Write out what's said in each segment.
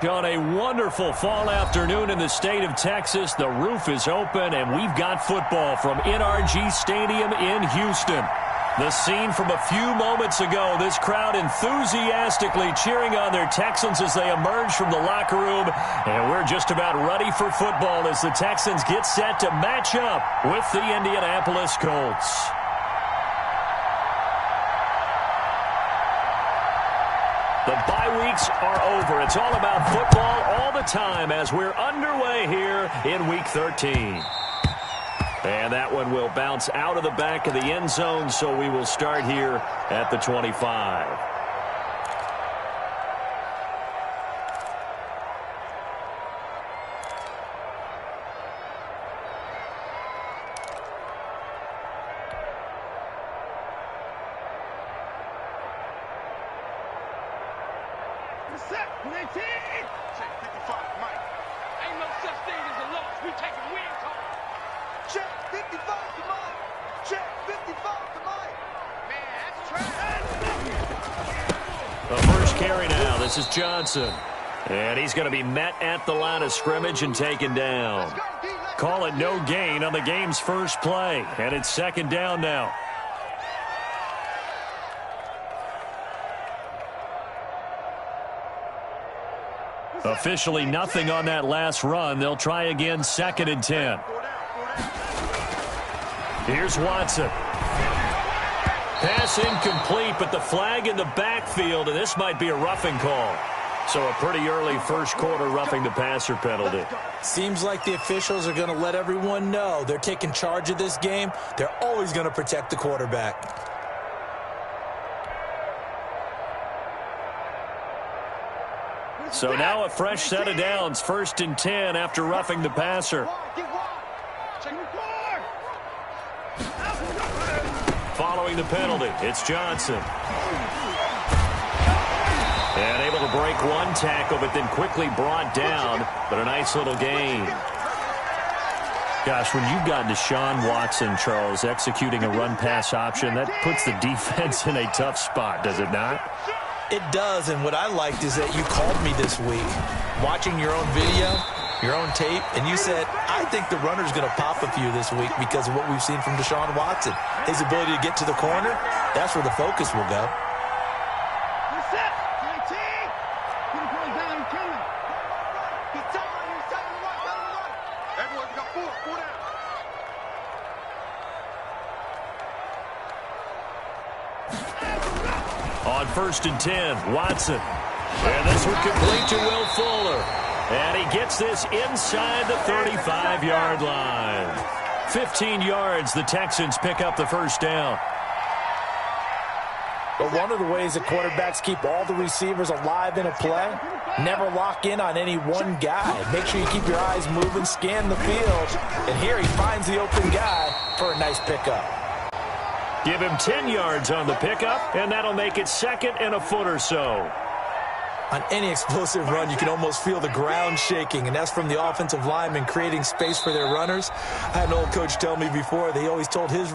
On a wonderful fall afternoon in the state of Texas, the roof is open, and we've got football from NRG Stadium in Houston. The scene from a few moments ago, this crowd enthusiastically cheering on their Texans as they emerge from the locker room, and we're just about ready for football as the Texans get set to match up with the Indianapolis Colts. The bye weeks are over. It's all about football all the time as we're underway here in Week 13. And that one will bounce out of the back of the end zone, so we will start here at the 25. This is Johnson, and he's going to be met at the line of scrimmage and taken down. Call it no gain on the game's first play, and it's second down now. Officially nothing on that last run. They'll try again, second and 10. Here's Watson. Pass incomplete, but the flag in the backfield, and this might be a roughing call. So a pretty early first quarter roughing the passer penalty. Seems like the officials are going to let everyone know they're taking charge of this game. They're always going to protect the quarterback. So now a fresh set of downs, first and 10 after roughing the passer. Following the penalty, it's Johnson. And able to break one tackle, but then quickly brought down. But a nice little gain. Gosh, when you've got Deshaun Watson, Charles, executing a run-pass option, that puts the defense in a tough spot, does it not? It does, and what I liked is that you called me this week, watching your own video, your own tape, and you said, I think the runner's going to pop a few this week because of what we've seen from Deshaun Watson. His ability to get to the corner, that's where the focus will go. On first and 10, Watson. And this one complete to Will Fuller. And he gets this inside the 35-yard line. 15 yards, the Texans pick up the first down. But one of the ways that quarterbacks keep all the receivers alive in a play, never lock in on any one guy. Make sure you keep your eyes moving, scan the field. And here he finds the open guy for a nice pickup. Give him 10 yards on the pickup, and that'll make it second and a foot or so. On any explosive run, you can almost feel the ground shaking, and that's from the offensive linemen creating space for their runners. I had an old coach tell me before, they always told his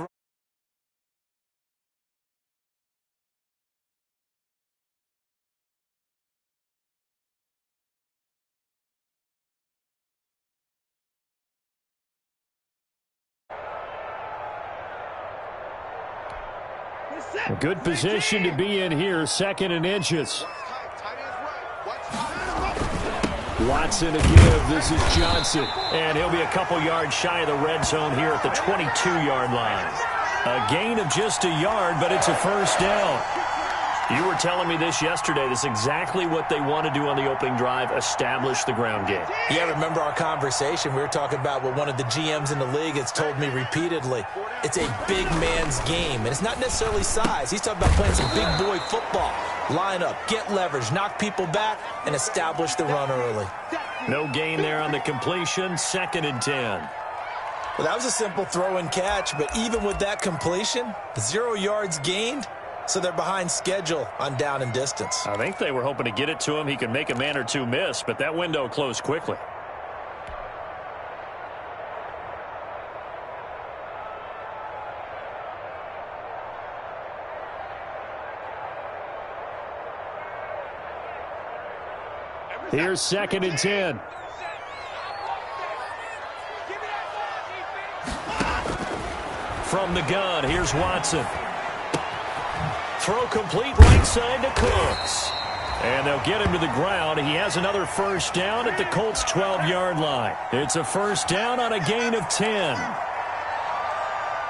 a good position to be in here, second and inches. Watson to give. This is Johnson. And he'll be a couple yards shy of the red zone here at the 22-yard line. A gain of just a yard, but it's a first down. You were telling me this yesterday. This is exactly what they want to do on the opening drive, establish the ground game. Yeah, remember our conversation. We were talking about what one of the GMs in the league has told me repeatedly. It's a big man's game, and it's not necessarily size. He's talking about playing some big boy football. Line up, get leverage, knock people back, and establish the run early. No gain there on the completion, second and 10. Well, that was a simple throw and catch, but even with that completion, 0 yards gained, so they're behind schedule on down and distance. I think they were hoping to get it to him. He could make a man or two miss, but that window closed quickly. Here's 2nd and 10. From the gun, here's Watson. Throw complete right side to Cooks. And they'll get him to the ground. He has another first down at the Colts' 12-yard line. It's a first down on a gain of 10.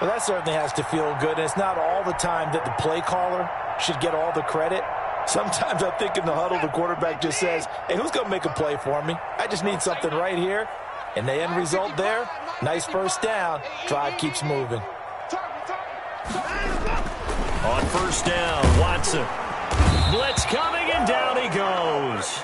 Well, that certainly has to feel good. And it's not all the time that the play caller should get all the credit. Sometimes I think in the huddle, the quarterback just says, hey, who's going to make a play for me? I just need something right here. And the end result there, nice first down. Drive keeps moving. On first down, Watson. Blitz coming, and down he goes.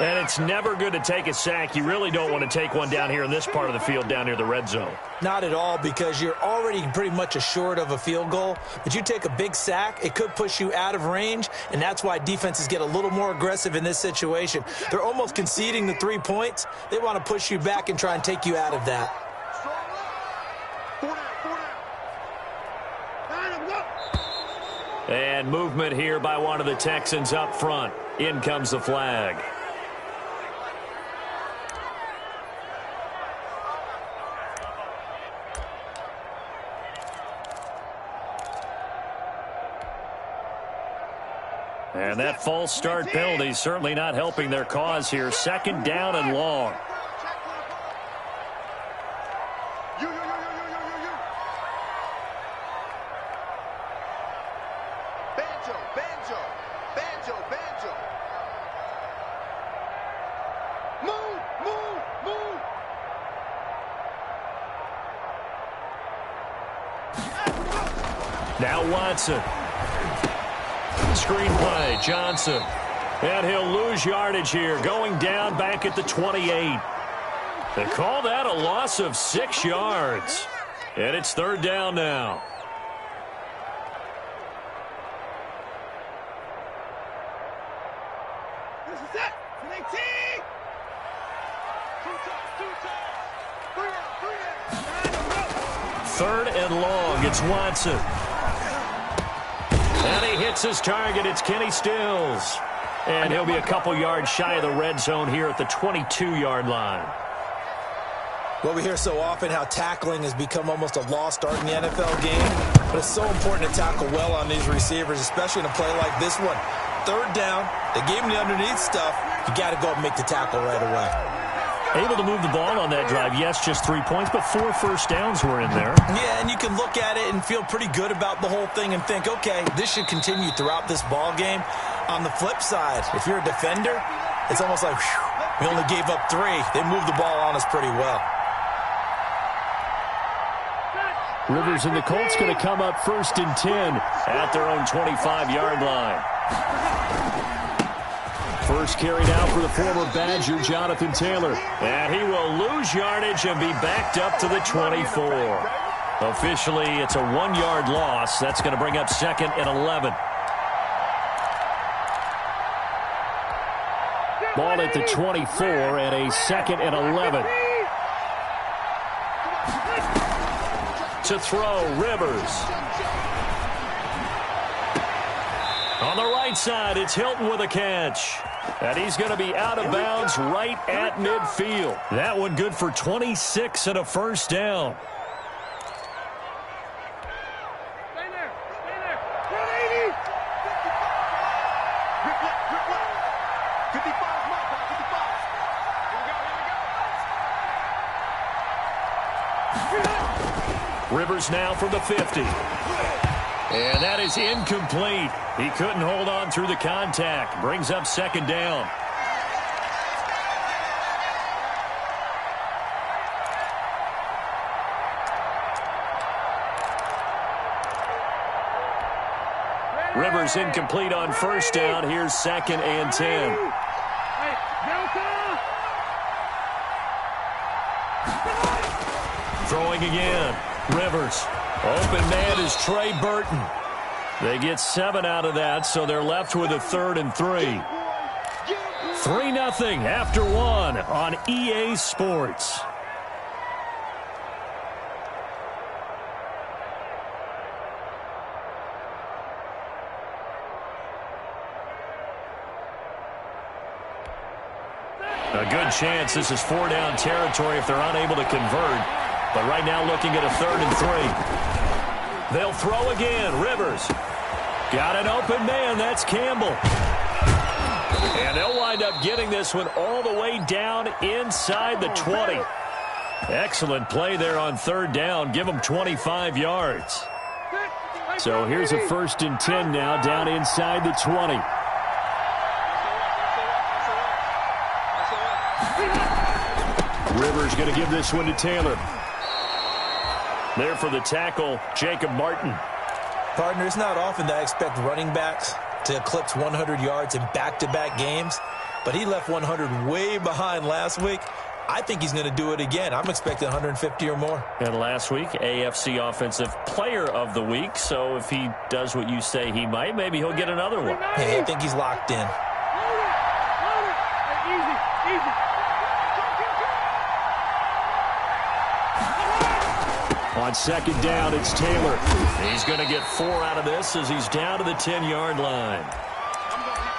And it's never good to take a sack. You really don't want to take one down here in this part of the field down near the red zone. Not at all, because you're already pretty much assured of a field goal. But you take a big sack, it could push you out of range, and that's why defenses get a little more aggressive in this situation. They're almost conceding the 3 points. They want to push you back and try and take you out of that. And movement here by one of the Texans up front. In comes the flag. And that false start penalty certainly not helping their cause here. 2nd down and long. Now Watson. Screenplay, Johnson. And he'll lose yardage here, going down back at the 28. They call that a loss of 6 yards. And it's 3rd down now. This is it. 3rd and long. It's Watson. And he hits his target. It's Kenny Stills. And he'll be a couple yards shy of the red zone here at the 22-yard line. Well, we hear so often how tackling has become almost a lost art in the NFL game. But it's so important to tackle well on these receivers, especially in a play like this one. 3rd down, they gave him the underneath stuff. You got to go and make the tackle right away. Able to move the ball on that drive. Yes, just 3 points, but 4 first downs were in there. Yeah, and you can look at it and feel pretty good about the whole thing and think, okay, this should continue throughout this ball game. On the flip side, if you're a defender, it's almost like, whew, we only gave up 3. They moved the ball on us pretty well. Rivers and the Colts going to come up 1st and 10 at their own 25-yard line. First carry down for the former Badger, Jonathan Taylor. And he will lose yardage and be backed up to the 24. Officially, it's a 1-yard loss. That's going to bring up 2nd and 11. Ball at the 24 and a 2nd and 11. To throw, Rivers. On the right side, it's Hilton with a catch. And he's going to be out of bounds right at midfield. That one good for 26 and a first down. Stay there. Stay there. 180. 55 mark. 55. Here we go. Rivers now from the 50. And that is incomplete. He couldn't hold on through the contact. Brings up 2nd down. Rivers incomplete on first down. Here's 2nd and 10. Throwing again. Rivers. Open man is Trey Burton. They get 7 out of that, so they're left with a 3rd and 3. 3-0 after 1 on EA Sports. A good chance this is 4-down territory if they're unable to convert. But right now looking at a 3rd and 3. They'll throw again. Rivers. Got an open man. That's Campbell. And they'll wind up getting this one all the way down inside the 20. Excellent play there on 3rd down. Give them 25 yards. So here's a 1st and 10 now down inside the 20. Rivers going to give this one to Taylor. There for the tackle, Jacob Martin. Partner, it's not often that I expect running backs to eclipse 100 yards in back-to-back games, but he left 100 way behind last week. I think he's going to do it again. I'm expecting 150 or more. And last week, AFC Offensive Player of the Week. So if he does what you say he might, maybe he'll get another one. Hey, I think he's locked in. On 2nd down, it's Taylor. He's going to get 4 out of this as he's down to the 10-yard line.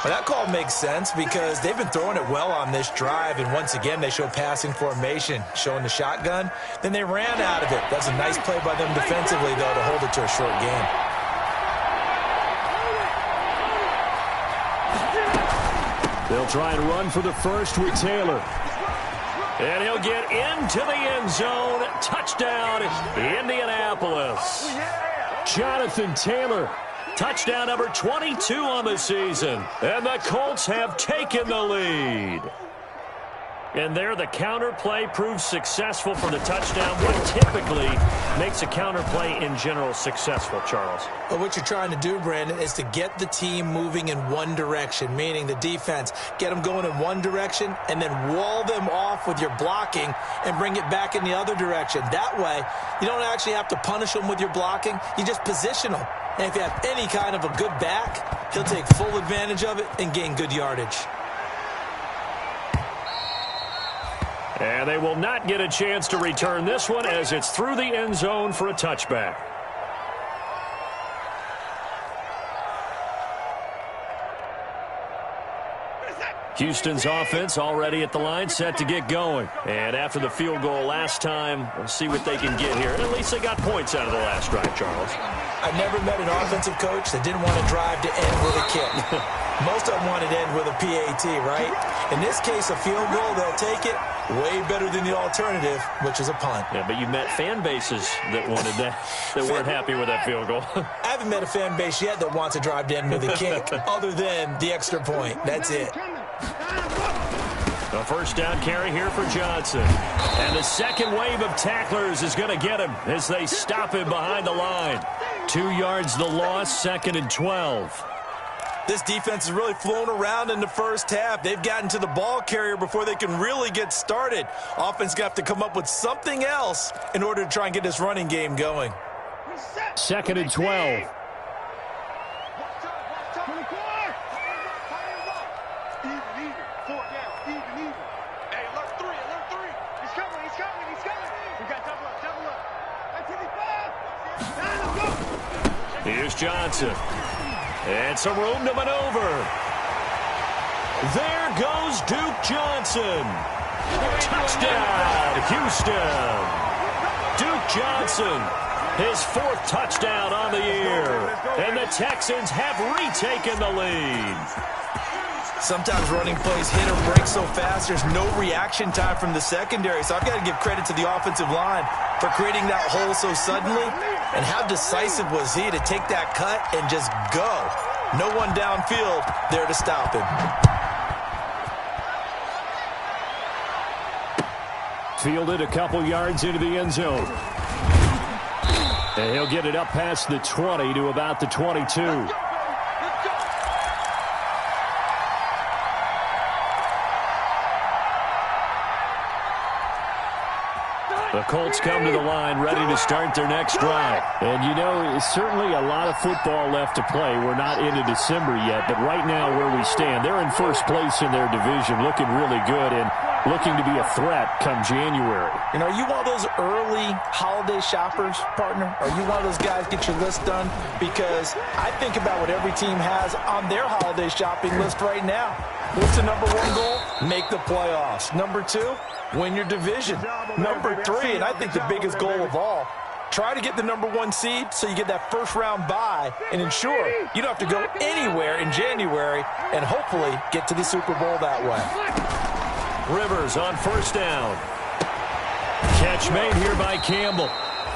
Well, that call makes sense because they've been throwing it well on this drive, and once again they show passing formation, showing the shotgun. Then they ran out of it. That's a nice play by them defensively, though, to hold it to a short game. They'll try and run for the first with Taylor. And he'll get into the end zone. Touchdown, Indianapolis. Jonathan Taylor. Touchdown number 22 on the season. And the Colts have taken the lead. And there the counter play proves successful for the touchdown. What typically makes a counter play in general successful, Charles? Well, what you're trying to do, Brandon, is to get the team moving in one direction, meaning the defense. Get them going in one direction and then wall them off with your blocking and bring it back in the other direction. That way, you don't actually have to punish them with your blocking. You just position them. And if you have any kind of a good back, he'll take full advantage of it and gain good yardage. And they will not get a chance to return this one as it's through the end zone for a touchback. Houston's offense already at the line, set to get going. And after the field goal last time, we'll see what they can get here. And at least they got points out of the last drive, Charles. I've never met an offensive coach that didn't want to drive to end with a kick. Most of them wanted to end with a PAT, right? In this case, a field goal, they'll take it. Way better than the alternative, which is a punt. Yeah, but you met fan bases that wanted that, that weren't happy with that field goal. I haven't met a fan base yet that wants to drive to end with a kick, other than the extra point. That's it. A 1st down carry here for Johnson. And the second wave of tacklers is going to get him as they stop him behind the line. 2 yards the loss, 2nd and 12. This defense has really flown around in the first half. They've gotten to the ball carrier before they can really get started. Offense got to come up with something else in order to try and get this running game going. 2nd and 12. Here's Johnson. And some room to maneuver. There goes Duke Johnson. Touchdown, Houston. Duke Johnson, his 4th touchdown on the year. And the Texans have retaken the lead. Sometimes running plays hit or break so fast, there's no reaction time from the secondary. So I've got to give credit to the offensive line for creating that hole so suddenly. And how decisive was he to take that cut and just go? No one downfield there to stop him. Fielded a couple yards into the end zone. And he'll get it up past the 20 to about the 22. The Colts come to the line ready to start their next drive. And, you know, certainly a lot of football left to play. We're not into December yet, but right now where we stand, they're in first place in their division, looking really good and looking to be a threat come January. And are you one of those early holiday shoppers, partner? Are you one of those guys get your list done? Because I think about what every team has on their holiday shopping list right now. What's the number one goal? Make the playoffs. Number 2, win your division. Number 3, and I think the biggest goal of all, try to get the number 1 seed so you get that first-round bye and ensure you don't have to go anywhere in January and hopefully get to the Super Bowl that way. Rivers on first down. Catch made here by Campbell.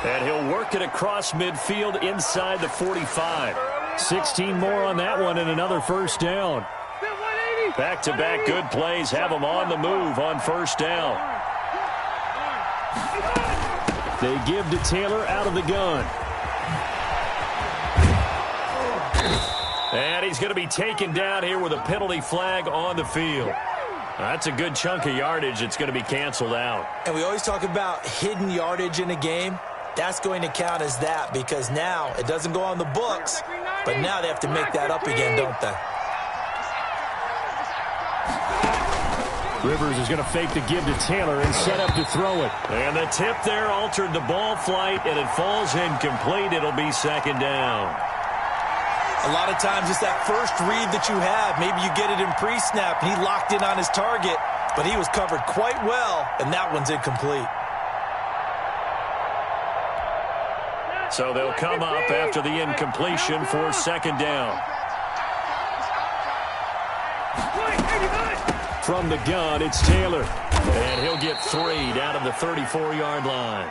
And he'll work it across midfield inside the 45. 16 more on that one and another first down. Back-to-back good plays have them on the move on first down. They give to Taylor out of the gun. And he's going to be taken down here with a penalty flag on the field. That's a good chunk of yardage. It's going to be canceled out. And we always talk about hidden yardage in a game. That's going to count as that because now it doesn't go on the books, but now they have to make that up again, don't they? Rivers is going to fake the give to Taylor and set up to throw it. And the tip there altered the ball flight, and it falls incomplete. It'll be second down. A lot of times it's that first read that you have. Maybe you get it in pre-snap, and he locked in on his target, but he was covered quite well, and that one's incomplete. So they'll come up after the incompletion for second down. From the gun, it's Taylor. And he'll get 3 down to the 34-yard line.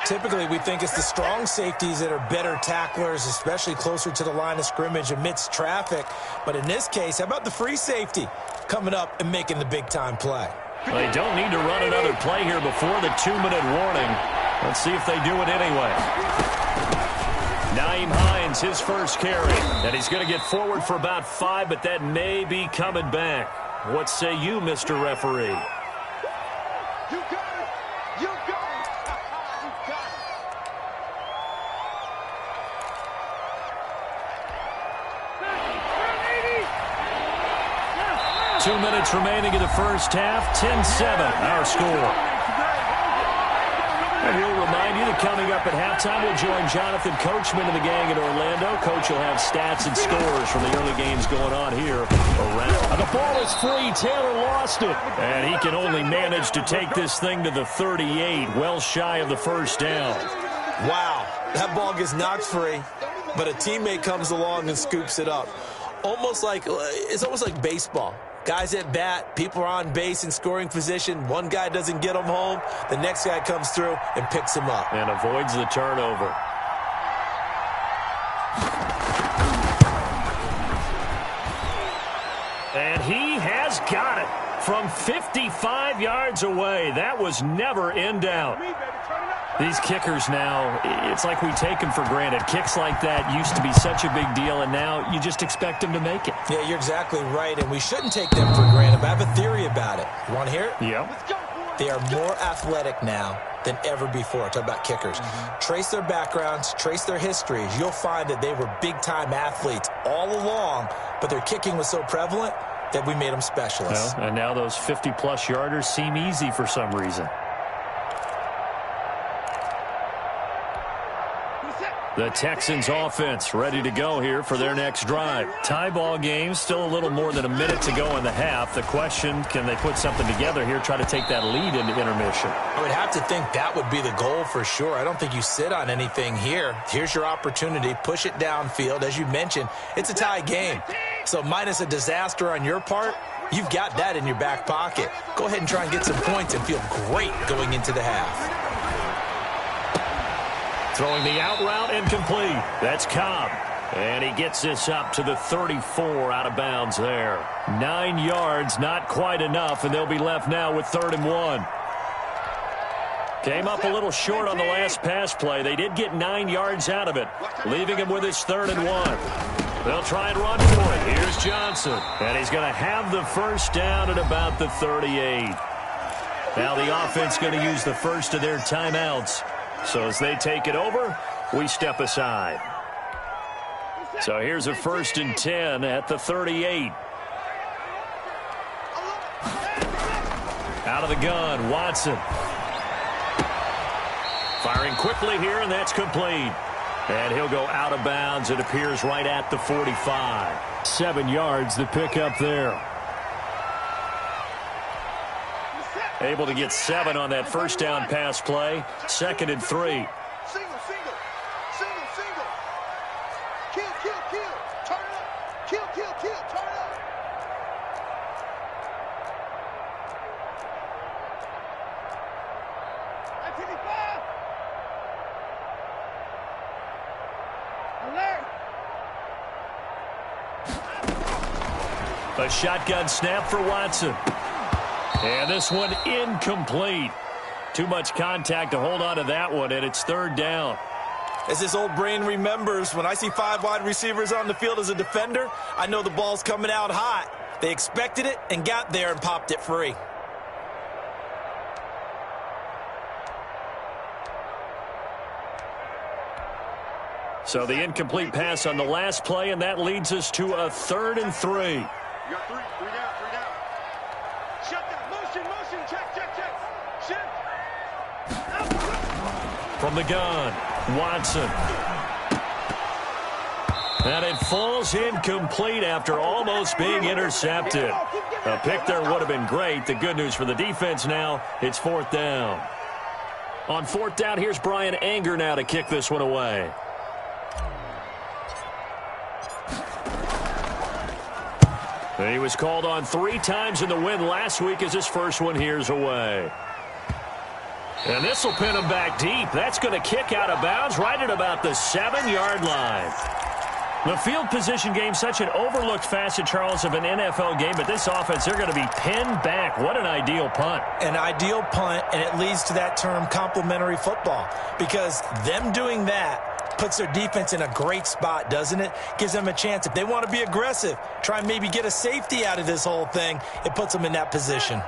Typically, we think it's the strong safeties that are better tacklers, especially closer to the line of scrimmage amidst traffic. But in this case, how about the free safety coming up and making the big-time play? They don't need to run another play here before the 2-minute warning. Let's see if they do it anyway. Nyheim Hines, his first carry. And he's going to get forward for about 5, but that may be coming back. What say you, Mr. Referee? You got it! You got it! You got it! 2 minutes remaining in the first half. 10-7, our score. And we'll remind you that coming up at halftime, we'll join Jonathan Coachman and the gang in Orlando. Coach will have stats and scores from the early games going on here around. The ball is free. Taylor lost it. And he can only manage to take this thing to the 38, well shy of the first down. Wow, that ball gets knocked free, but a teammate comes along and scoops it up. It's almost like baseball. Guys at bat, people are on base in scoring position. One guy doesn't get them home. The next guy comes through and picks him up. And avoids the turnover. And he has got it from 55 yards away. That was never in doubt. These kickers now, it's like we take them for granted. Kicks like that used to be such a big deal, and now you just expect them to make it. Yeah, you're exactly right, and we shouldn't take them for granted. But I have a theory about it. You want to hear it? Yeah. They are more athletic now than ever before. Talk about kickers. Trace their backgrounds, trace their histories. You'll find that they were big-time athletes all along, but their kicking was so prevalent that we made them specialists. Well, and now those 50-plus yarders seem easy for some reason. The Texans offense ready to go here for their next drive. Tie ball game, still a little more than a minute to go in the half. The question, can they put something together here, try to take that lead into intermission? I would have to think that would be the goal for sure. I don't think you sit on anything here. Here's your opportunity. Push it downfield. As you mentioned, it's a tie game. So minus a disaster on your part, you've got that in your back pocket. Go ahead and try and get some points and feel great going into the half. Throwing the out route incomplete. That's Cobb. And he gets this up to the 34 out of bounds there. 9 yards, not quite enough, and they'll be left now with 3rd and 1. Came up a little short on the last pass play. They did get 9 yards out of it, leaving him with his 3rd and 1. They'll try and run for it. Here's Johnson. And he's going to have the first down at about the 38. Now the offense going to use the first of their timeouts. So as they take it over, we step aside. So here's a 1st and 10 at the 38. Out of the gun, Watson. Firing quickly here, and that's complete. And he'll go out of bounds, it appears, right at the 45. 7 yards to pick up there. Able to get 7 on that first down pass play. 2nd and 3. Single. Kill. Turn it up. Kill. Turn it up. A shotgun snap for Watson. And this one incomplete. Too much contact to hold on to that one, and it's 3rd down. As this old brain remembers, when I see 5 wide receivers on the field as a defender, I know the ball's coming out hot. They expected it and got there and popped it free. So the incomplete pass on the last play, and that leads us to a 3rd and 3. You got 3 down. Shut that. Motion. Check. From the gun, Watson. And it falls incomplete after almost being intercepted. A pick there would have been great. The good news for the defense now, it's 4th down. On 4th down, here's Brian Anger now to kick this one away. He was called on 3 times in the win last week as his first one here's away. And this will pin him back deep. That's going to kick out of bounds right at about the 7-yard line. The field position game, such an overlooked facet, Charles, of an NFL game, but this offense, they're going to be pinned back. What an ideal punt. An ideal punt, and it leads to that term complementary football, because them doing that puts their defense in a great spot, doesn't it? Gives them a chance. If they want to be aggressive, try and maybe get a safety out of this whole thing, it puts them in that position.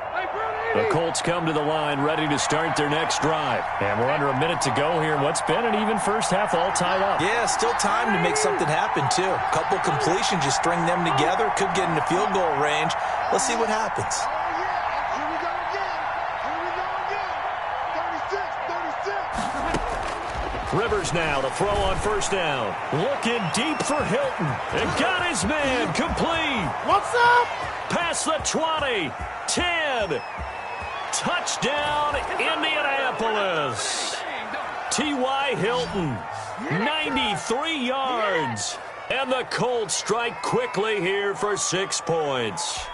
The Colts come to the line ready to start their next drive. And we're under a minute to go here in what's been an even first half, all tied up. Yeah, still time to make something happen, too. A couple completions, you string them together, could get into field goal range. Let's see what happens. Here we go again. 36. Rivers now to throw on first down. Looking deep for Hilton. And got his man complete. What's up? Past the 20. 10. Touchdown, Indianapolis. T.Y. Hilton, 93 yards. And the Colts strike quickly here for 6 points.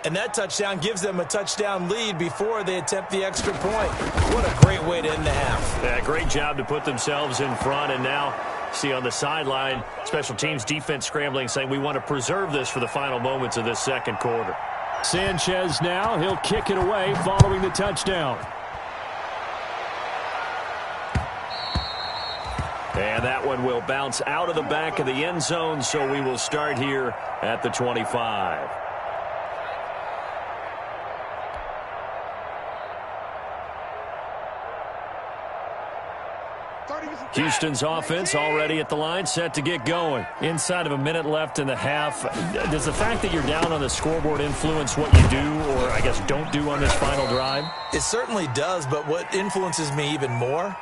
And that touchdown gives them a touchdown lead before they attempt the extra point. What a great way to end the half. Yeah, great job to put themselves in front. And now, see on the sideline, special teams defense scrambling, saying we want to preserve this for the final moments of this second quarter. Sanchez now, he'll kick it away following the touchdown. And that one will bounce out of the back of the end zone, so we will start here at the 25. Houston's offense already at the line, set to get going. Inside of a minute left in the half, does the fact that you're down on the scoreboard influence what you do, or I guess don't do on this final drive? It certainly does, but what influences me even more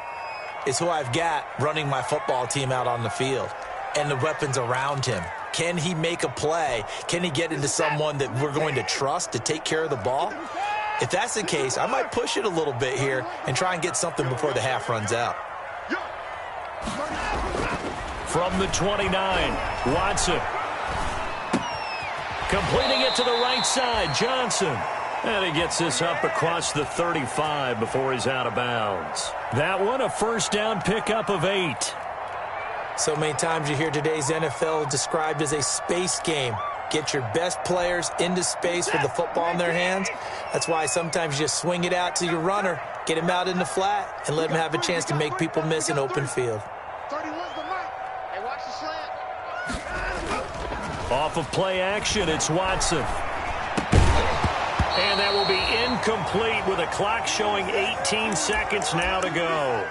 is who I've got running my football team out on the field and the weapons around him. Can he make a play? Can he get into someone that we're going to trust to take care of the ball? If that's the case, I might push it a little bit here and try and get something before the half runs out. From the 29, Watson. Completing it to the right side, Johnson. And he gets this up across the 35 before he's out of bounds. That one, a first down pickup of 8. So many times you hear today's NFL described as a space game. Get your best players into space with the football in their hands. That's why sometimes you just swing it out to your runner, get him out in the flat, and let him have a chance to make people miss an open field. 31's the mic. Hey, watch the slant. Off of play action, it's Watson. And that will be incomplete with a clock showing 18 seconds now to go.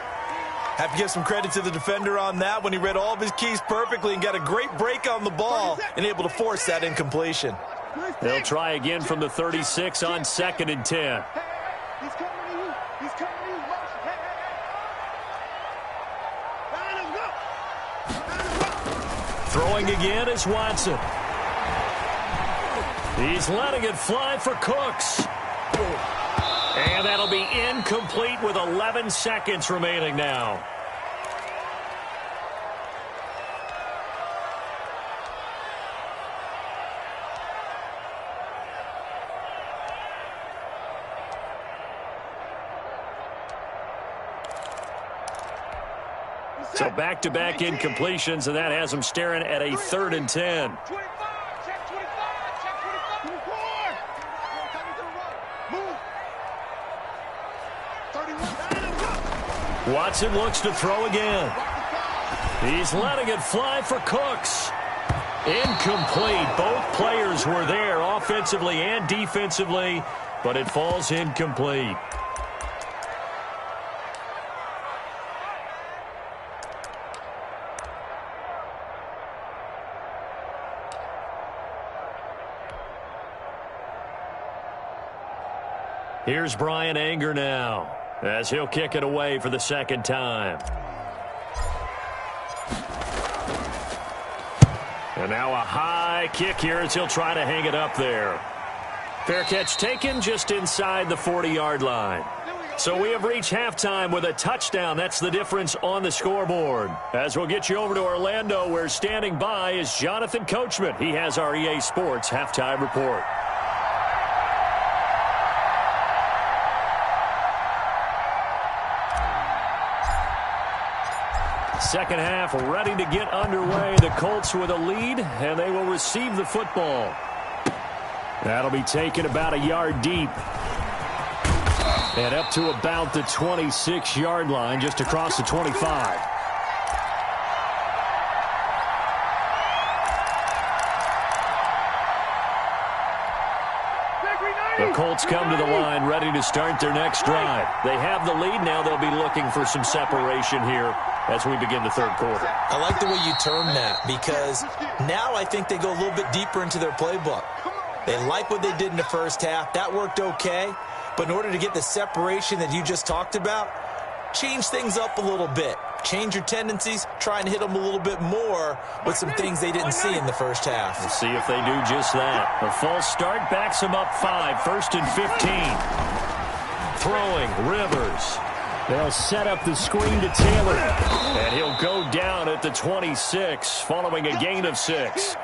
Have to give some credit to the defender on that when he read all of his keys perfectly and got a great break on the ball and able to force that incompletion. They'll try again from the 36 on 2nd and 10. He's coming to you. He's coming to you. Motion. Hey. Throwing again is Watson. He's letting it fly for Cooks. And that'll be incomplete with 11 seconds remaining now. So back-to-back incompletions, and that has them staring at a 3rd and 10. 25, check 25, check 24. Move. 31. Watson looks to throw again. He's letting it fly for Cooks. Incomplete. Both players were there offensively and defensively, but it falls incomplete. Here's Brian Anger now, as he'll kick it away for the 2nd time. And now a high kick here as he'll try to hang it up there. Fair catch taken just inside the 40-yard line. So we have reached halftime with a touchdown. That's the difference on the scoreboard. As we'll get you over to Orlando, where standing by is Jonathan Coachman. He has our EA Sports halftime report. Second half ready to get underway. The Colts with a lead, and they will receive the football. That'll be taken about a yard deep. And up to about the 26-yard line, just across the 25. The Colts come to the line ready to start their next drive. They have the lead. Now they'll be looking for some separation here as we begin the 3rd quarter. I like the way you term that, because now I think they go a little bit deeper into their playbook. They like what they did in the first half. That worked okay. But in order to get the separation that you just talked about, change things up a little bit. Change your tendencies, try and hit them a little bit more with some things they didn't see in the first half. We'll see if they do just that. A false start backs them up 5, 1st and 15. Throwing, Rivers. They'll set up the screen to Taylor. And he'll go down at the 26, following a gain of 6.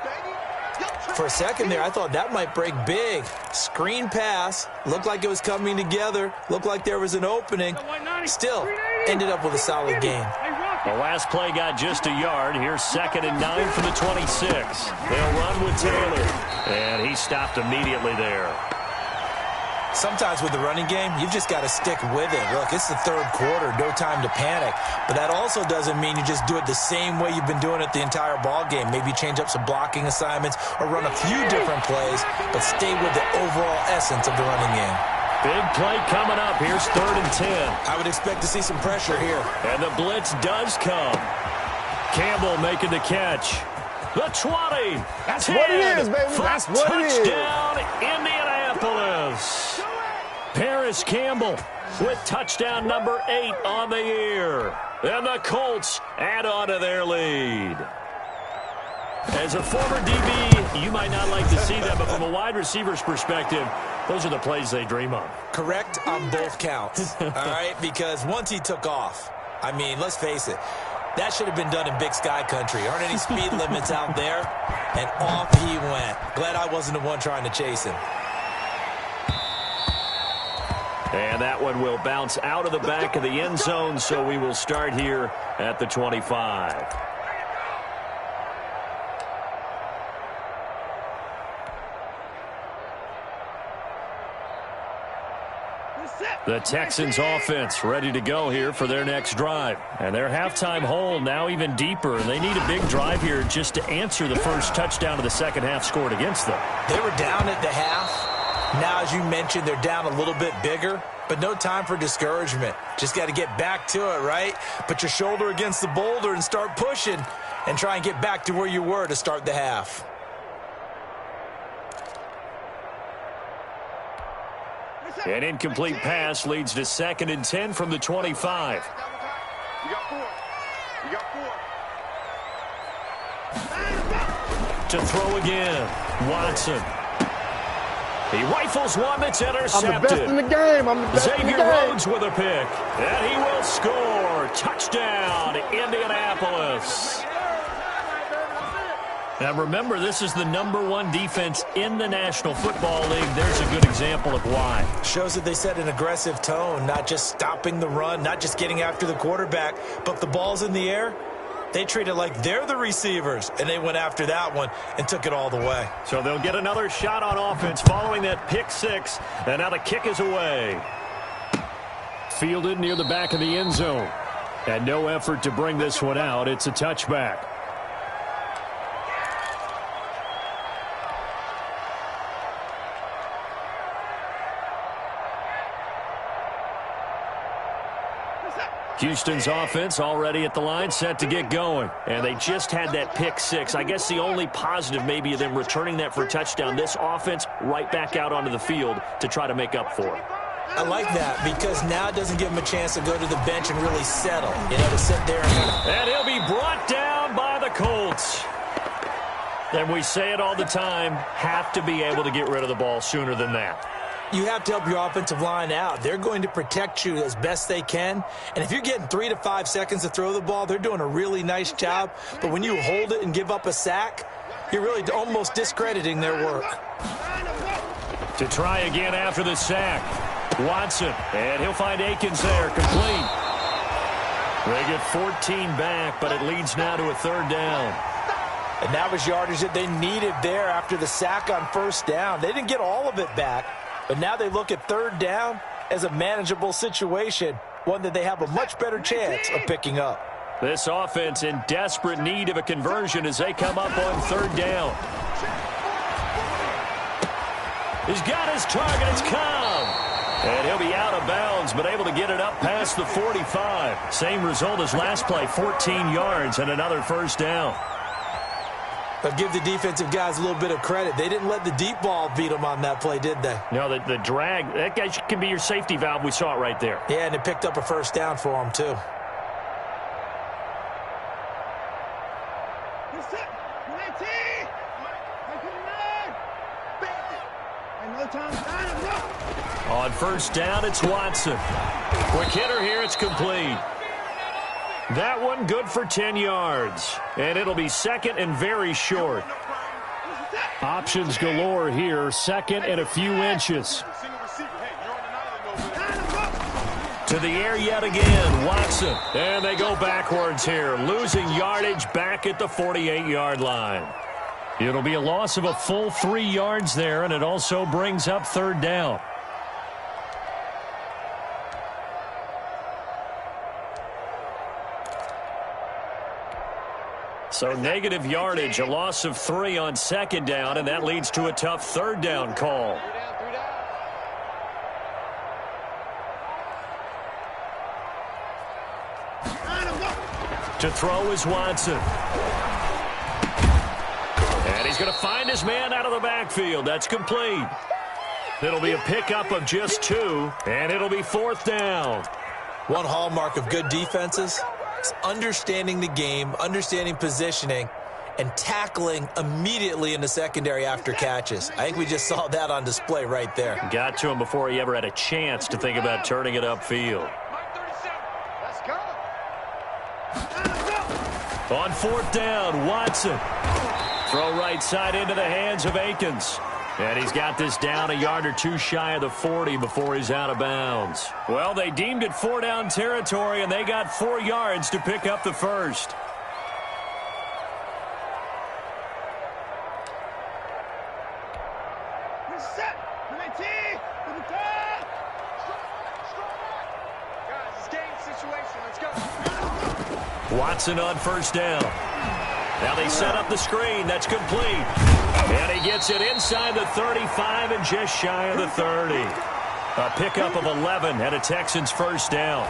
For a second there, I thought that might break big. Screen pass. Looked like it was coming together. Looked like there was an opening. Still, ended up with a solid gain. The last play got just a yard. Here's 2nd and 9 from the 26. They'll run with Taylor. And he stopped immediately there. Sometimes with the running game, you've just got to stick with it. Look, it's the 3rd quarter, no time to panic. But that also doesn't mean you just do it the same way you've been doing it the entire ball game. Maybe change up some blocking assignments or run a few different plays, but stay with the overall essence of the running game. Big play coming up. Here's 3rd and 10. I would expect to see some pressure here. And the blitz does come. Campbell making the catch. The 20. That's what it is, baby. That's what it is. Touchdown, Indianapolis. Paris Campbell with touchdown number 8 on the year. And the Colts add on to their lead. As a former DB, you might not like to see that, but from a wide receiver's perspective, those are the plays they dream of. Correct on both counts, all right? Because once he took off, I mean, let's face it, that should have been done in Big Sky Country. Aren't any speed limits out there? And off he went. Glad I wasn't the one trying to chase him. And that one will bounce out of the back of the end zone, so we will start here at the 25. The Texans offense ready to go here for their next drive. And their halftime hole now even deeper. And they need a big drive here just to answer the first touchdown of the second half scored against them. They were down at the half. Now, as you mentioned, they're down a little bit bigger, but no time for discouragement. Just got to get back to it, right? Put your shoulder against the boulder and start pushing and try and get back to where you were to start the half. An incomplete pass leads to 2nd and 10 from the 25. You got 4. You got 4. To throw again. Watson. He rifles one that's intercepted. I'm the best in the game. I'm the best in the Xavier game. Rhodes with a pick. And he will score. Touchdown, Indianapolis. Now remember, this is the #1 defense in the National Football League. There's a good example of why. Shows that they set an aggressive tone, not just stopping the run, not just getting after the quarterback, but if the ball's in the air, they treat it like they're the receivers, and they went after that one and took it all the way. So they'll get another shot on offense following that pick six, and now the kick is away. Fielded near the back of the end zone. And no effort to bring this one out. It's a touchback. Houston's offense already at the line, set to get going. And they just had that pick six. I guess the only positive maybe of them returning that for a touchdown. This offense right back out onto the field to try to make up for it. I like that because now it doesn't give him a chance to go to the bench and really settle. You know, to sit there and he'll be brought down by the Colts. And we say it all the time, have to be able to get rid of the ball sooner than that. You have to help your offensive line out. They're going to protect you as best they can. And if you're getting 3 to 5 seconds to throw the ball, they're doing a really nice job. But when you hold it and give up a sack, you're really almost discrediting their work. To try again after the sack. Watson, and he'll find Akins there, complete. They get 14 back, but it leads now to a third down. And that was yardage that they needed there after the sack on first down. They didn't get all of it back, but now they look at third down as a manageable situation, one that they have a much better chance of picking up. This offense in desperate need of a conversion as they come up on third down. He's got his target, it's come. And he'll be out of bounds, but able to get it up past the 45. Same result as last play, 14 yards and another first down. But give the defensive guys a little bit of credit. They didn't let the deep ball beat them on that play, did they? No, the drag, that guy can be your safety valve. We saw it right there. Yeah, and it picked up a first down for them, too. On first down, it's Watson. Quick hitter here, it's complete. That one good for 10 yards. And it'll be second and very short. Options galore here, second and a few inches. To the air yet again, Watson. And they go backwards here, losing yardage back at the 48-yard line. It'll be a loss of a full 3 yards there, and it also brings up third down. So negative yardage, a loss of 3 on second down, and that leads to a tough third down call. To throw is Watson. And he's going to find his man out of the backfield. That's complete. It'll be a pickup of just 2, and it'll be fourth down. One hallmark of good defenses is understanding the game, understanding positioning, and tackling immediately in the secondary after catches. I think we just saw that on display right there. Got to him before he ever had a chance to think about turning it upfield. On fourth down, Watson. Throw right side into the hands of Akins. And he's got this down a yard or 2 shy of the 40 before he's out of bounds. Well, they deemed it 4-down territory, and they got 4 yards to pick up the first. Watson on first down. Now they set up the screen. That's complete. And he gets it inside the 35 and just shy of the 30. A pickup of 11 and a Texans first down.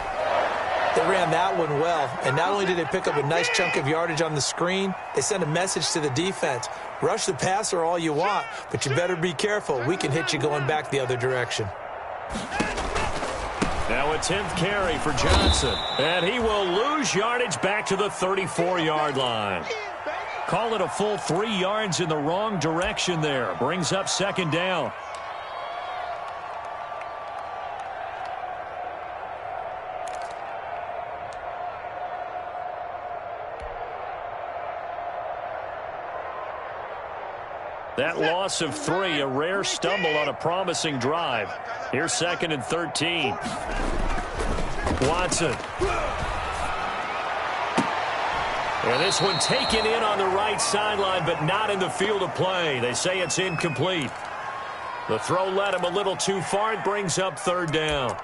They ran that one well. And not only did they pick up a nice chunk of yardage on the screen, they sent a message to the defense. Rush the passer all you want, but you better be careful. We can hit you going back the other direction. Now a 10th carry for Johnson. And he will lose yardage back to the 34-yard line. Call it a full 3 yards in the wrong direction there. Brings up second down. That loss of 3, a rare stumble on a promising drive. Here's 2nd and 13. Watson. And this one taken in on the right sideline, but not in the field of play. They say it's incomplete. The throw led him a little too far. It brings up 3rd down.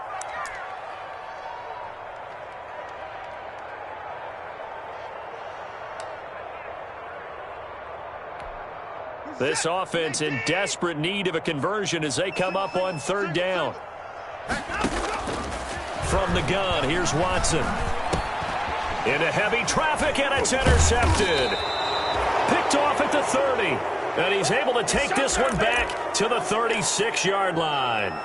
This offense in desperate need of a conversion as they come up on 3rd down. From the gun, here's Watson. Into heavy traffic, and it's intercepted. Picked off at the 30. And he's able to take this one back to the 36-yard line.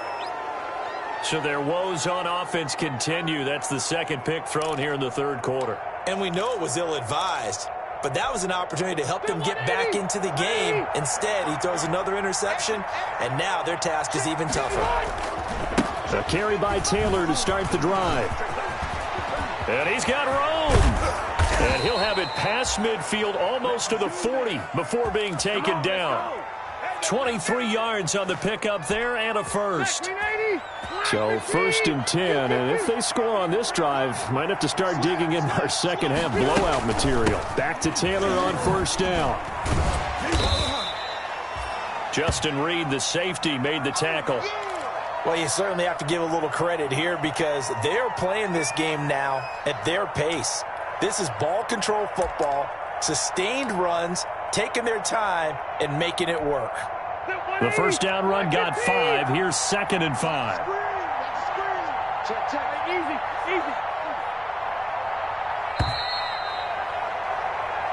So their woes on offense continue. That's the 2nd pick thrown here in the 3rd quarter. And we know it was ill-advised. But that was an opportunity to help them get back into the game. Instead, he throws another interception, and now their task is even tougher. A carry by Taylor to start the drive. And he's got room. And he'll have it past midfield almost to the 40 before being taken down. 23 yards on the pickup there and a first. So 1st and 10, and if they score on this drive, might have to start digging in our second half blowout material. Back to Taylor on 1st down. Justin Reed, the safety, made the tackle. Well, you certainly have to give a little credit here because they're playing this game now at their pace. This is ball control football, sustained runs, taking their time, and making it work. The 1st down run got 5. Here's 2nd and 5.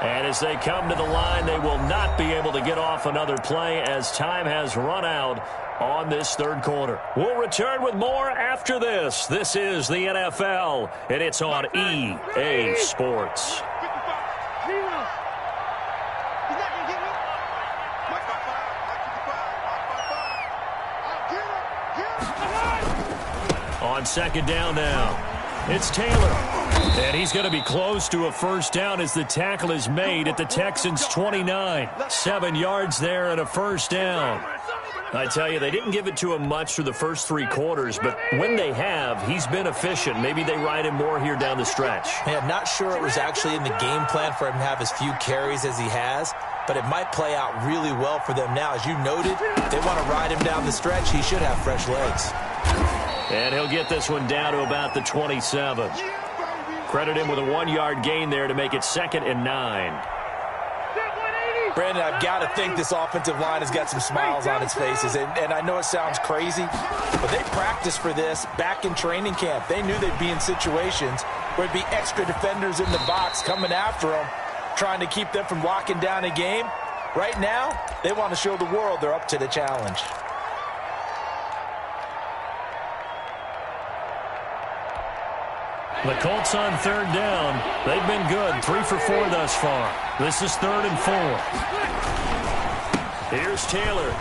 And as they come to the line, they will not be able to get off another play as time has run out on this 3rd quarter. We'll return with more after this. This is the NFL, and it's on EA Sports. On 2nd down now, it's Taylor. And he's going to be close to a 1st down as the tackle is made at the Texans' 29. 7 yards there and a 1st down. I tell you, they didn't give it to him much through the first 3 quarters, but when they have, he's been efficient. Maybe they ride him more here down the stretch. Yeah, not sure it was actually in the game plan for him to have as few carries as he has, but it might play out really well for them now. As you noted, they want to ride him down the stretch. He should have fresh legs. And he'll get this one down to about the 27. Credit him with a 1-yard gain there to make it 2nd and 9. Brandon, I've got to think this offensive line has got some smiles on its faces. And I know it sounds crazy, but they practiced for this back in training camp. They knew they'd be in situations where there'd be extra defenders in the box coming after them, trying to keep them from locking down a game. Right now, they want to show the world they're up to the challenge. The Colts on 3rd down. They've been good. 3 for 4 thus far. This is 3rd and 4. Here's Taylor.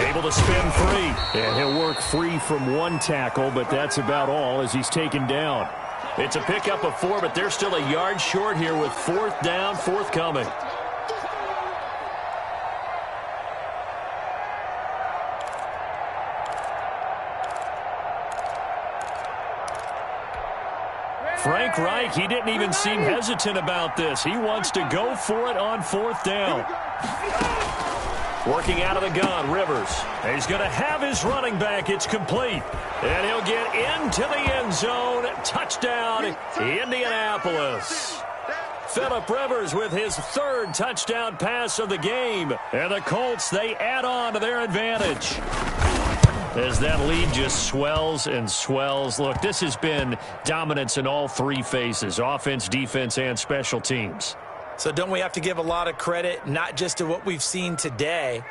Able to spin free. And he'll work free from 1 tackle, but that's about all as he's taken down. It's a pickup of 4, but they're still a yard short here with 4th down, forthcoming. Frank Reich, he didn't even seem hesitant about this. He wants to go for it on 4th down. Working out of the gun, Rivers. He's going to have his running back. It's complete. And he'll get into the end zone. Touchdown, Indianapolis. Phillip Rivers with his 3rd touchdown pass of the game. And the Colts, they add on to their advantage. As that lead just swells and swells. Look, this has been dominance in all 3 phases, offense, defense, and special teams. So don't we have to give a lot of credit, not just to what we've seen today,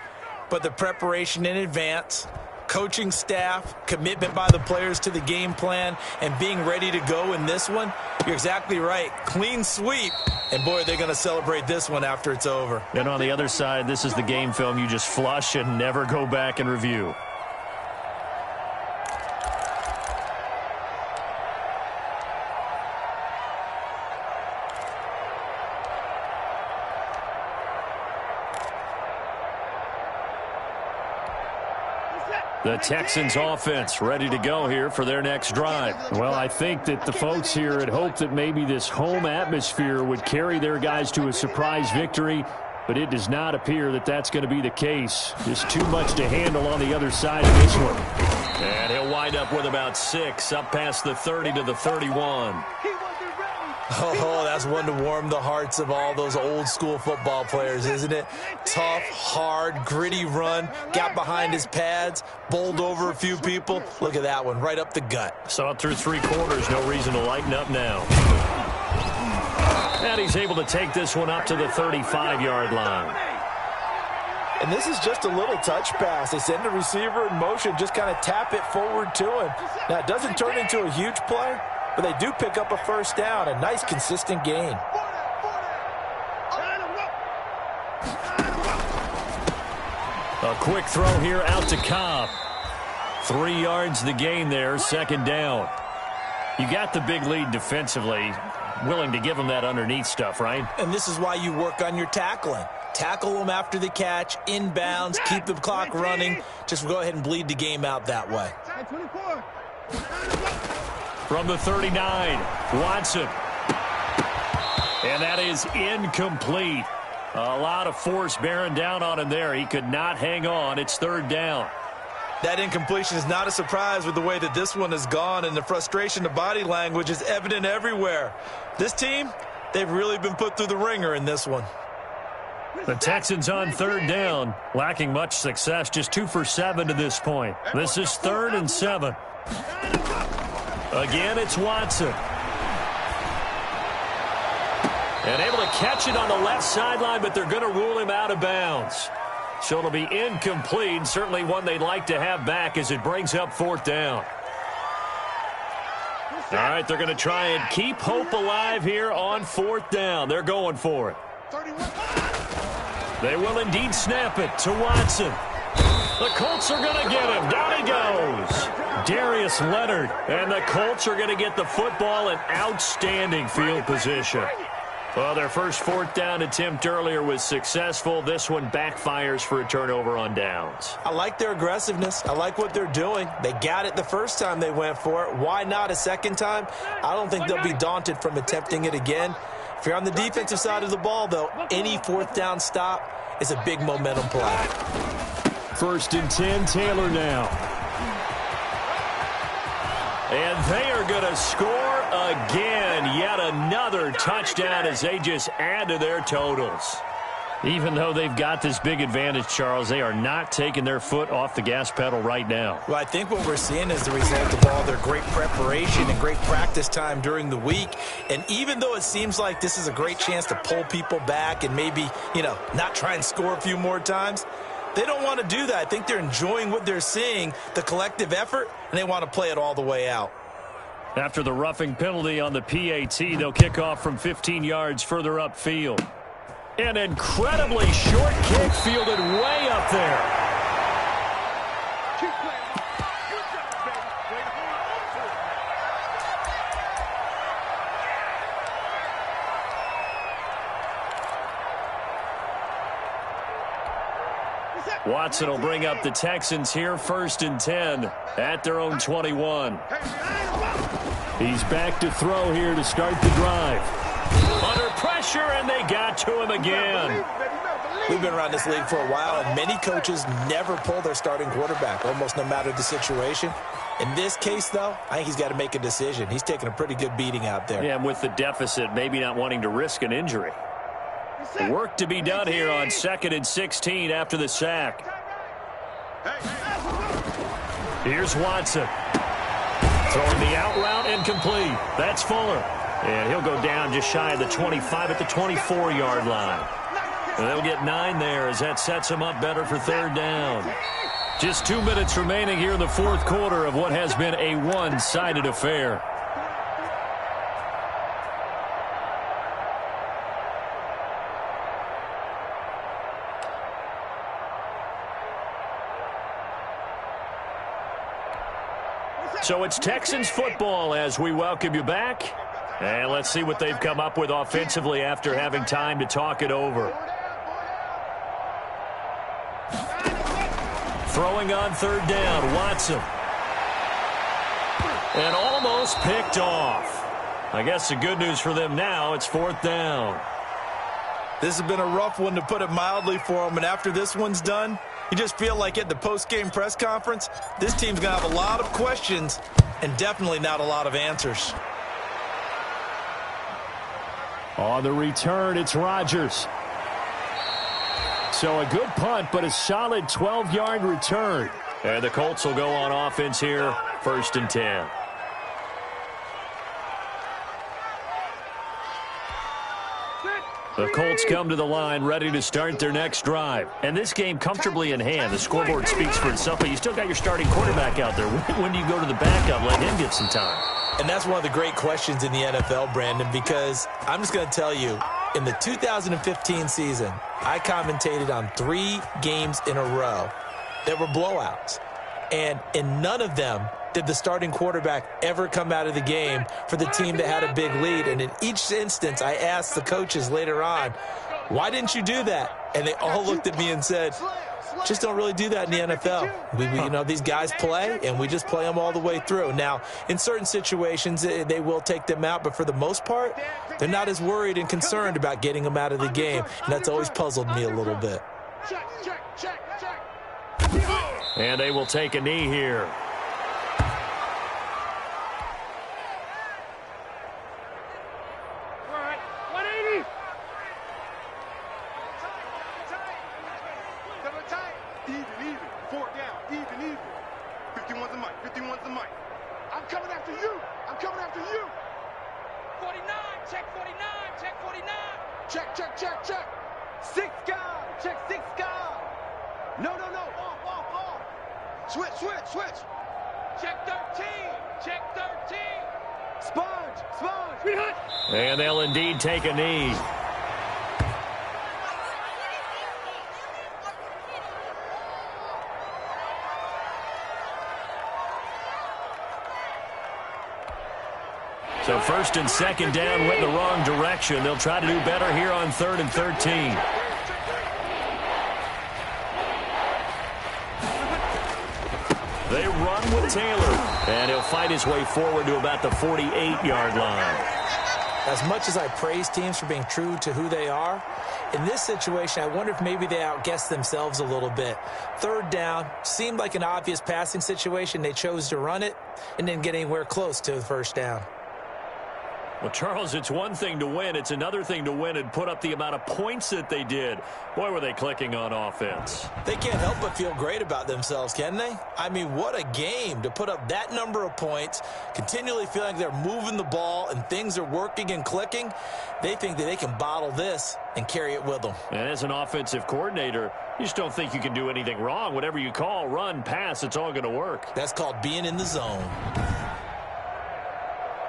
but the preparation in advance, coaching staff, commitment by the players to the game plan, and being ready to go in this one, you're exactly right. Clean sweep. And, boy, they're going to celebrate this one after it's over. And on the other side, this is the game film you just flush and never go back and review. The Texans offense ready to go here for their next drive. Well, I think that the folks here had hoped that maybe this home atmosphere would carry their guys to a surprise victory, but it does not appear that that's going to be the case. Just too much to handle on the other side of this one. And he'll wind up with about 6, up past the 30 to the 31. Oh, that's one to warm the hearts of all those old-school football players, isn't it? Tough, hard, gritty run, got behind his pads, bowled over a few people. Look at that one, right up the gut. Saw it through 3 quarters, no reason to lighten up now. And he's able to take this one up to the 35-yard line. And this is just a little touch pass. They send the receiver in motion, just kind of tap it forward to him. Now, it doesn't turn into a huge play, but they do pick up a first down, a nice, consistent gain. A quick throw here out to Cobb. 3 yards the gain there, second down. You got the big lead defensively, willing to give them that underneath stuff, right? And this is why you work on your tackling. Tackle them after the catch, inbounds, keep the clock running. Just go ahead and bleed the game out that way. From the 39, Watson. And that is incomplete. A lot of force bearing down on him there. He could not hang on. It's third down. That incompletion is not a surprise with the way that this one has gone, and the frustration, the body language is evident everywhere. This team, they've really been put through the ringer in this one. The Texans on third down, lacking much success, just 2 for 7 to this point. This is 3rd and 7. Again, it's Watson. And able to catch it on the left sideline, but they're going to rule him out of bounds. So it'll be incomplete, certainly one they'd like to have back as it brings up 4th down. All right, they're going to try and keep hope alive here on 4th down. They're going for it. They will indeed snap it to Watson. The Colts are going to get him. Down he goes. Darius Leonard. And the Colts are going to get the football in outstanding field position. Well, their first 4th down attempt earlier was successful. This one backfires for a turnover on downs. I like their aggressiveness. I like what they're doing. They got it the first time they went for it. Why not a second time? I don't think they'll be daunted from attempting it again. If you're on the defensive side of the ball, though, any 4th down stop is a big momentum play. 1st and 10, Taylor now. And they are going to score again. Yet another touchdown as they just add to their totals. Even though they've got this big advantage, Charles, they are not taking their foot off the gas pedal right now. Well, I think what we're seeing is the result of all their great preparation and great practice time during the week. And even though it seems like this is a great chance to pull people back and maybe, not try and score a few more times, they don't want to do that. I think they're enjoying what they're seeing, the collective effort, and they want to play it all the way out. After the roughing penalty on the PAT, they'll kick off from 15 yards further upfield. An incredibly short kick fielded way up there. Watson will bring up the Texans here, 1st and 10 at their own 21. He's back to throw here to start the drive. Under pressure, and they got to him again. We've been around this league for a while, and many coaches never pull their starting quarterback, almost no matter the situation. In this case, though, I think he's got to make a decision. He's taking a pretty good beating out there. Yeah, and with the deficit, maybe not wanting to risk an injury. Work to be done here on 2nd and 16 after the sack. Here's Watson. Throwing the out route incomplete. That's Fuller. And he'll go down just shy of the 25 at the 24-yard line. And they'll get 9 there as that sets him up better for 3rd down. Just 2 minutes remaining here in the fourth quarter of what has been a one-sided affair. So it's Texans football as we welcome you back. And let's see what they've come up with offensively after having time to talk it over. Throwing on third down, Watson. And almost picked off. I guess the good news for them now, it's fourth down. This has been a rough one, to put it mildly, for them. And after this one's done, you just feel like at the post-game press conference, this team's going to have a lot of questions and definitely not a lot of answers. On the return, it's Rodgers. So a good punt, but a solid 12-yard return. And the Colts will go on offense here, 1st and 10. The Colts come to the line ready to start their next drive. And this game comfortably in hand. The scoreboard speaks for itself, but you still got your starting quarterback out there. When do you go to the backup, let him get some time? And that's one of the great questions in the NFL, Brandon, because I'm just going to tell you, in the 2015 season, I commentated on 3 games in a row that were blowouts. And in none of them did the starting quarterback ever come out of the game for the team that had a big lead. And in each instance, I asked the coaches later on, why didn't you do that? And they all looked at me and said, just don't really do that in the NFL. You know, these guys play, and we just play them all the way through. Now, in certain situations, they will take them out, but for the most part, they're not as worried and concerned about getting them out of the game. And that's always puzzled me a little bit. And they will take a knee here. And they'll indeed take a knee. So 1st and 2nd down went in the wrong direction. They'll try to do better here on 3rd and 13. They run with Taylor, and he'll fight his way forward to about the 48-yard line. As much as I praise teams for being true to who they are, in this situation, I wonder if maybe they outguessed themselves a little bit. 3rd down seemed like an obvious passing situation. They chose to run it and didn't get anywhere close to the 1st down. Well, Charles, it's one thing to win. It's another thing to win and put up the amount of points that they did. Boy, were they clicking on offense. They can't help but feel great about themselves, can they? I mean, what a game to put up that number of points, continually feeling like they're moving the ball and things are working and clicking. They think that they can bottle this and carry it with them. And as an offensive coordinator, you just don't think you can do anything wrong. Whatever you call, run, pass, it's all going to work. That's called being in the zone.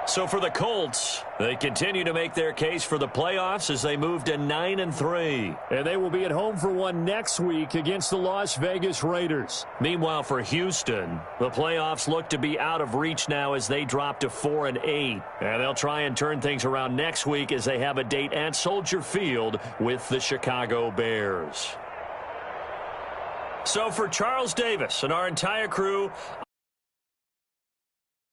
So for the Colts, they continue to make their case for the playoffs as they move to 9-3. And they will be at home for one next week against the Las Vegas Raiders. Meanwhile, for Houston, the playoffs look to be out of reach now as they drop to 4-8. And they'll try and turn things around next week as they have a date at Soldier Field with the Chicago Bears. So for Charles Davis and our entire crew,